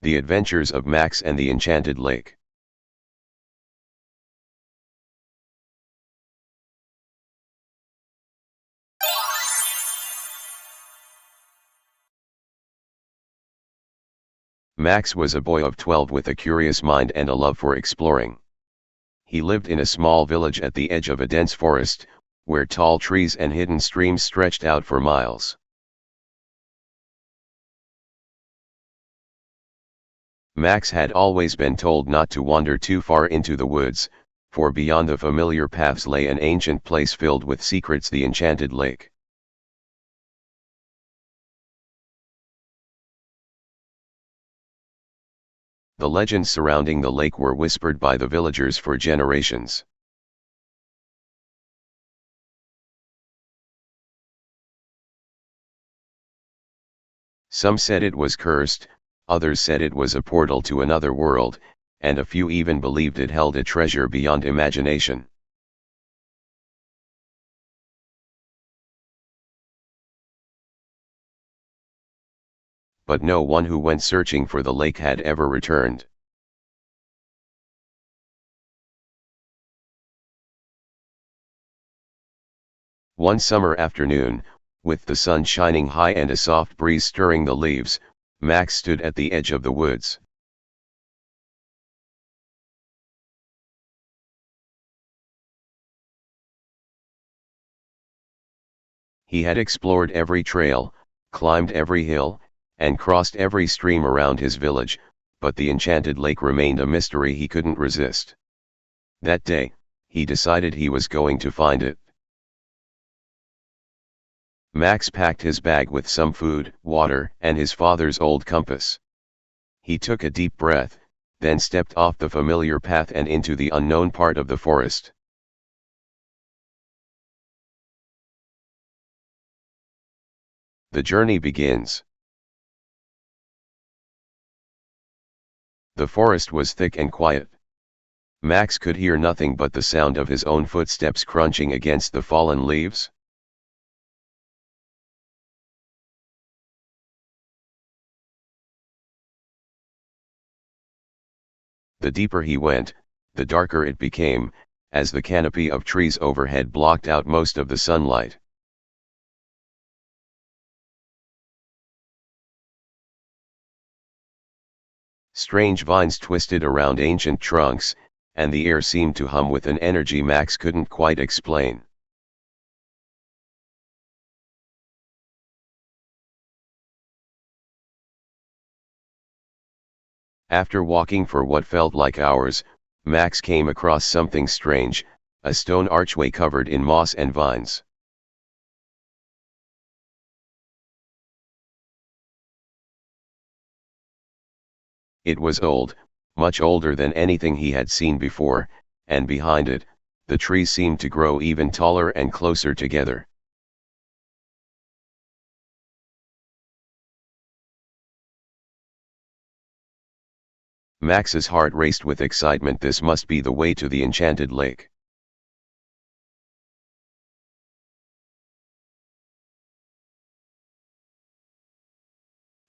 The Adventures of Max and the Enchanted Lake. Max was a boy of 12 with a curious mind and a love for exploring. He lived in a small village at the edge of a dense forest, where tall trees and hidden streams stretched out for miles. Max had always been told not to wander too far into the woods, for beyond the familiar paths lay an ancient place filled with secrets, the Enchanted Lake. The legends surrounding the lake were whispered by the villagers for generations. Some said it was cursed, others said it was a portal to another world, and a few even believed it held a treasure beyond imagination. But no one who went searching for the lake had ever returned. One summer afternoon, with the sun shining high and a soft breeze stirring the leaves, Max stood at the edge of the woods. He had explored every trail, climbed every hill, and crossed every stream around his village, but the Enchanted Lake remained a mystery he couldn't resist. That day, he decided he was going to find it. Max packed his bag with some food, water, and his father's old compass. He took a deep breath, then stepped off the familiar path and into the unknown part of the forest. The journey begins. The forest was thick and quiet. Max could hear nothing but the sound of his own footsteps crunching against the fallen leaves. The deeper he went, the darker it became, as the canopy of trees overhead blocked out most of the sunlight. Strange vines twisted around ancient trunks, and the air seemed to hum with an energy Max couldn't quite explain. After walking for what felt like hours, Max came across something strange, a stone archway covered in moss and vines. It was old, much older than anything he had seen before, and behind it, the trees seemed to grow even taller and closer together. Max's heart raced with excitement. This must be the way to the Enchanted Lake.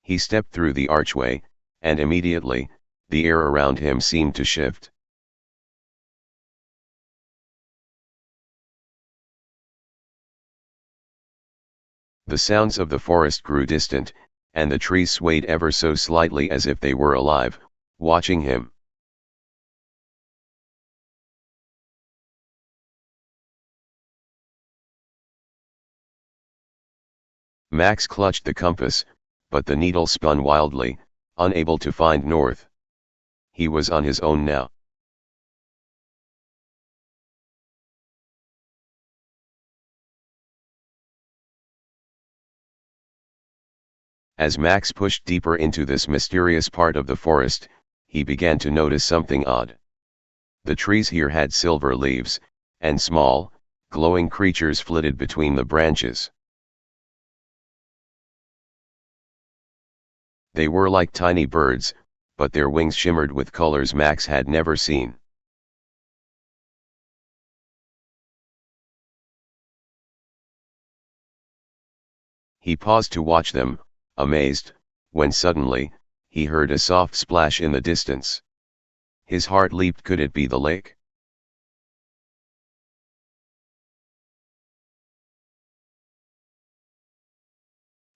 He stepped through the archway, and immediately, the air around him seemed to shift. The sounds of the forest grew distant, and the trees swayed ever so slightly as if they were alive, watching him. Max clutched the compass, but the needle spun wildly, unable to find north. He was on his own now. As Max pushed deeper into this mysterious part of the forest, he began to notice something odd. The trees here had silver leaves, and small, glowing creatures flitted between the branches. They were like tiny birds, but their wings shimmered with colors Max had never seen. He paused to watch them, amazed, when suddenly, he heard a soft splash in the distance. His heart leaped. Could it be the lake?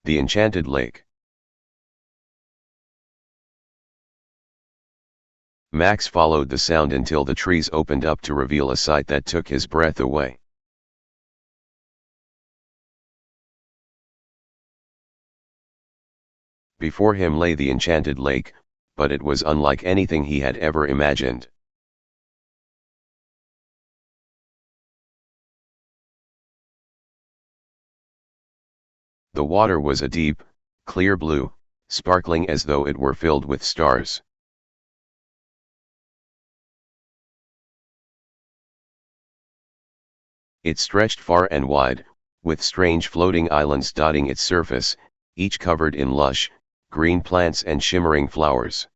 The enchanted lake. Max followed the sound until the trees opened up to reveal a sight that took his breath away. Before him lay the enchanted lake, but it was unlike anything he had ever imagined. The water was a deep, clear blue, sparkling as though it were filled with stars. It stretched far and wide, with strange floating islands dotting its surface, each covered in lush, green plants and shimmering flowers.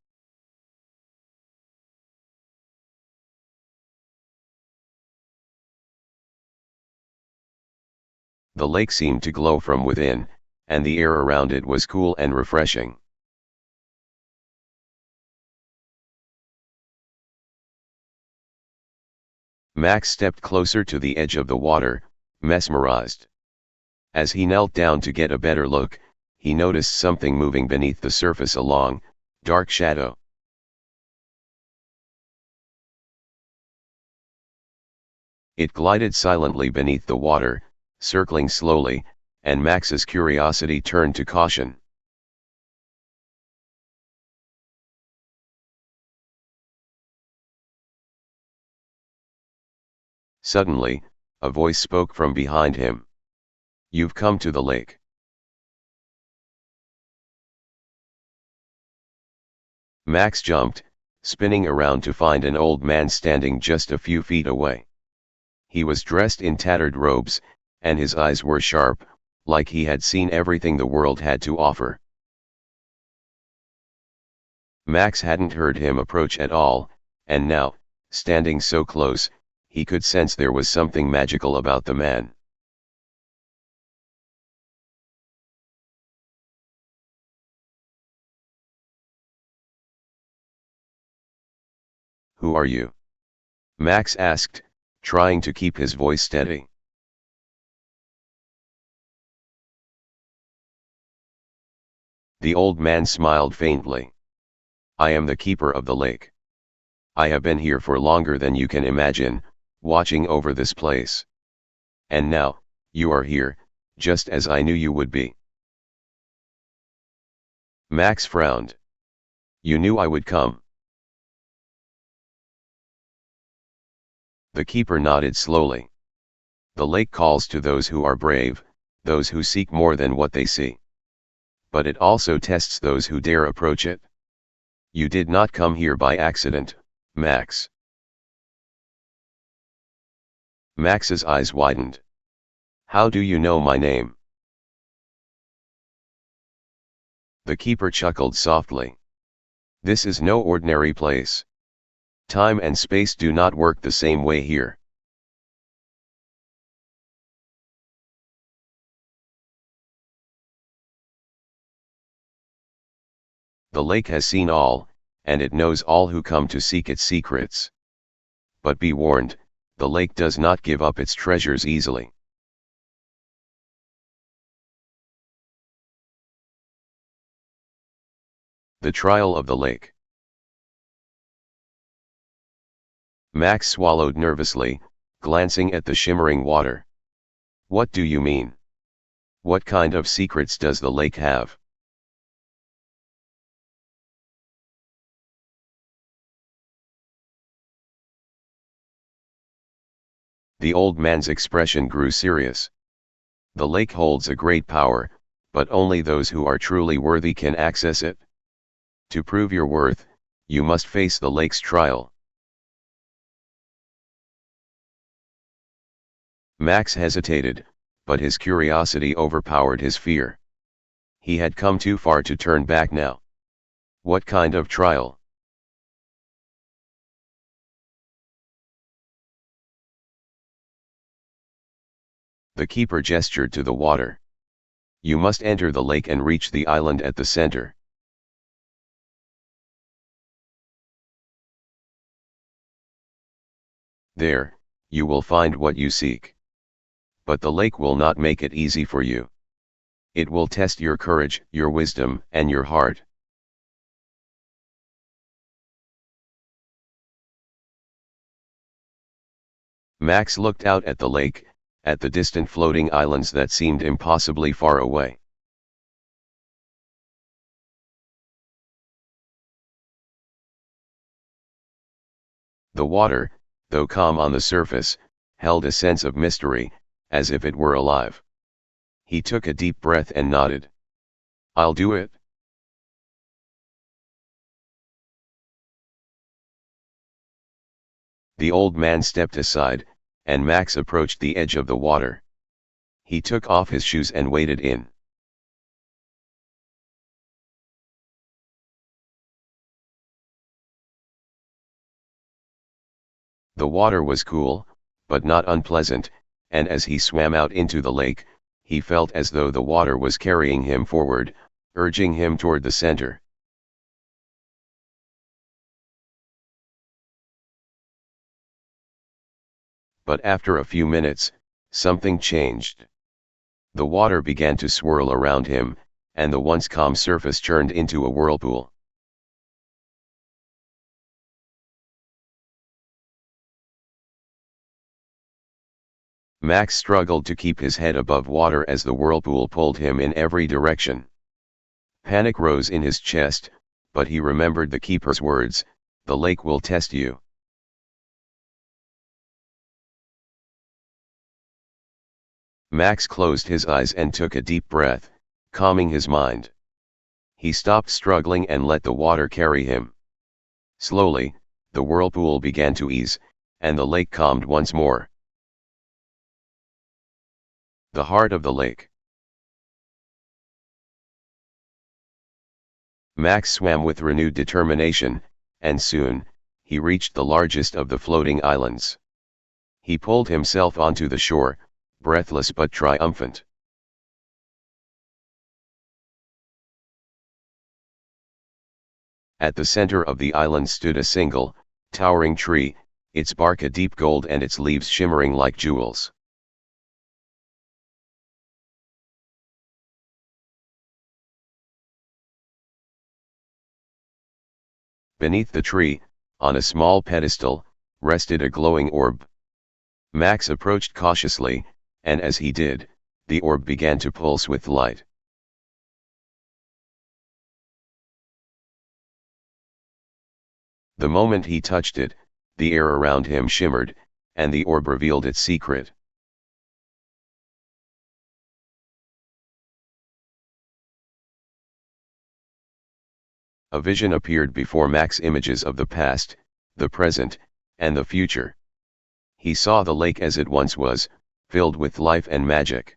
The lake seemed to glow from within, and the air around it was cool and refreshing. Max stepped closer to the edge of the water, mesmerized. As he knelt down to get a better look, he noticed something moving beneath the surface, a long, dark shadow. It glided silently beneath the water, circling slowly, and Max's curiosity turned to caution. Suddenly, a voice spoke from behind him. "You've come to the lake." Max jumped, spinning around to find an old man standing just a few feet away. He was dressed in tattered robes, and his eyes were sharp, like he had seen everything the world had to offer. Max hadn't heard him approach at all, and now, standing so close, he could sense there was something magical about the man. "Who are you?" Max asked, trying to keep his voice steady. The old man smiled faintly. "I am the keeper of the lake. I have been here for longer than you can imagine, watching over this place. And now, you are here, just as I knew you would be." Max frowned. "You knew I would come?" The keeper nodded slowly. "The lake calls to those who are brave, those who seek more than what they see. But it also tests those who dare approach it. You did not come here by accident, Max." Max's eyes widened. "How do you know my name?" The keeper chuckled softly. "This is no ordinary place. Time and space do not work the same way here. The lake has seen all, and it knows all who come to seek its secrets. But be warned, the lake does not give up its treasures easily." The trial of the lake. Max swallowed nervously, glancing at the shimmering water. "What do you mean? What kind of secrets does the lake have?" The old man's expression grew serious. "The lake holds a great power, but only those who are truly worthy can access it. To prove your worth, you must face the lake's trial." Max hesitated, but his curiosity overpowered his fear. He had come too far to turn back now. "What kind of trial?" The keeper gestured to the water. "You must enter the lake and reach the island at the center. There, you will find what you seek. But the lake will not make it easy for you. It will test your courage, your wisdom, and your heart. Max looked out at the lake, at the distant floating islands that seemed impossibly far away. The water, though calm on the surface, held a sense of mystery, as if it were alive. He took a deep breath and nodded. "I'll do it." The old man stepped aside, and Max approached the edge of the water. He took off his shoes and waded in. The water was cool, but not unpleasant, and as he swam out into the lake, he felt as though the water was carrying him forward, urging him toward the center. But after a few minutes, something changed. The water began to swirl around him, and the once calm surface churned into a whirlpool. Max struggled to keep his head above water as the whirlpool pulled him in every direction. Panic rose in his chest, but he remembered the keeper's words, "The lake will test you." Max closed his eyes and took a deep breath, calming his mind. He stopped struggling and let the water carry him. Slowly, the whirlpool began to ease, and the lake calmed once more. The heart of the lake. Max swam with renewed determination, and soon, he reached the largest of the floating islands. He pulled himself onto the shore, breathless but triumphant. At the center of the island stood a single, towering tree, its bark a deep gold and its leaves shimmering like jewels. Beneath the tree, on a small pedestal, rested a glowing orb. Max approached cautiously, and as he did, the orb began to pulse with light. The moment he touched it, the air around him shimmered, and the orb revealed its secret. A vision appeared before Max: images of the past, the present, and the future. He saw the lake as it once was, filled with life and magic.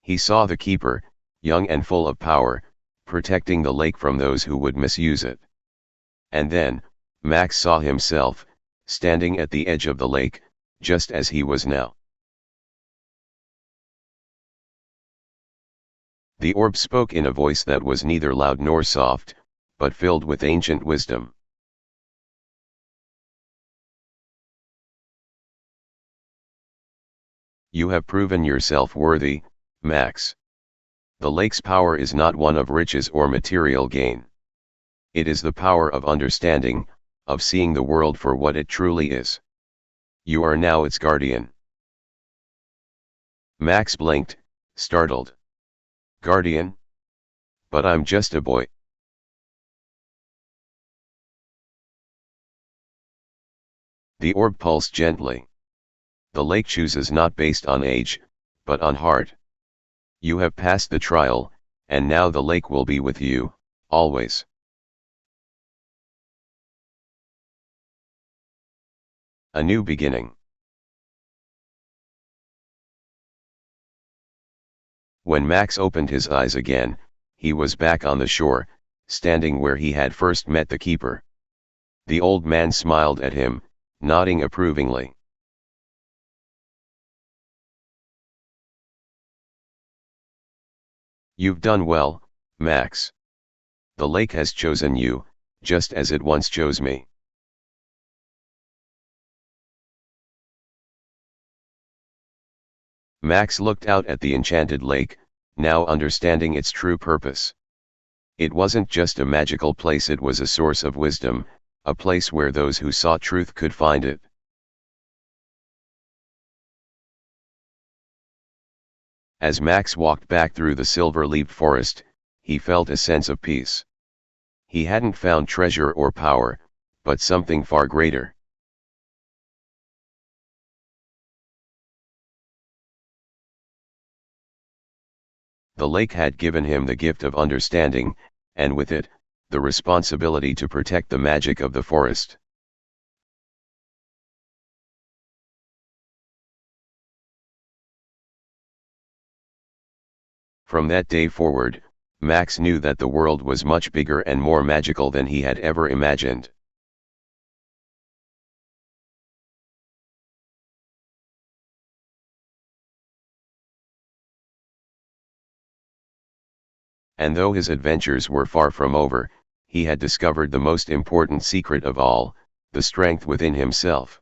He saw the keeper, young and full of power, protecting the lake from those who would misuse it. And then, Max saw himself, standing at the edge of the lake, just as he was now. The orb spoke in a voice that was neither loud nor soft, but filled with ancient wisdom. "You have proven yourself worthy, Max. The lake's power is not one of riches or material gain. It is the power of understanding, of seeing the world for what it truly is. You are now its guardian." Max blinked, startled. "Guardian? But I'm just a boy." The orb pulsed gently. "The lake chooses not based on age, but on heart. You have passed the trial, and now the lake will be with you, always." A new beginning. When Max opened his eyes again, he was back on the shore, standing where he had first met the keeper. The old man smiled at him, nodding approvingly. "You've done well, Max. The lake has chosen you, just as it once chose me. Max looked out at the enchanted lake, now understanding its true purpose. It wasn't just a magical place, it was a source of wisdom, a place where those who sought truth could find it. As Max walked back through the silver-leaved forest, he felt a sense of peace. He hadn't found treasure or power, but something far greater. The lake had given him the gift of understanding, and with it, the responsibility to protect the magic of the forest. From that day forward, Max knew that the world was much bigger and more magical than he had ever imagined. And though his adventures were far from over, he had discovered the most important secret of all, the strength within himself.